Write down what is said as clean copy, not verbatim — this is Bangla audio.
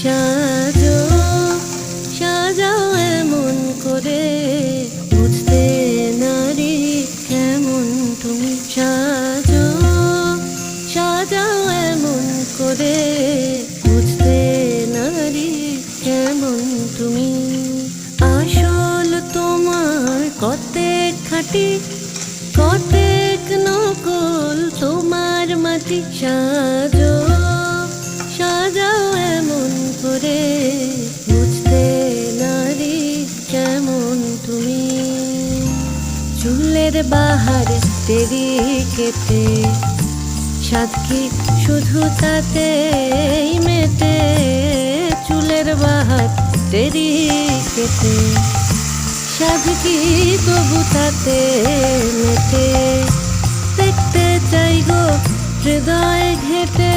সাজো সাজাও এমন করে, বুঝতে নারী কেমন তুমি। সাজো সাজাও এমন করে, বুঝতে নারী কেমন তুমি। আসল তোমার কতেক খাঁটি, কতেক নকল তোমার মাটি। সাজো সাজাও এমন করে, বুঝতে নারী কেমন তুমি। চুলের বাহারে তেরি কেটে, সাধ কি শুধু তাতেই মেটে। চুলের বাহার তেরি কেটে, সাধ কি তবু তাতে মেটে। দেখতে চাই গো হৃদয় ঘেটে।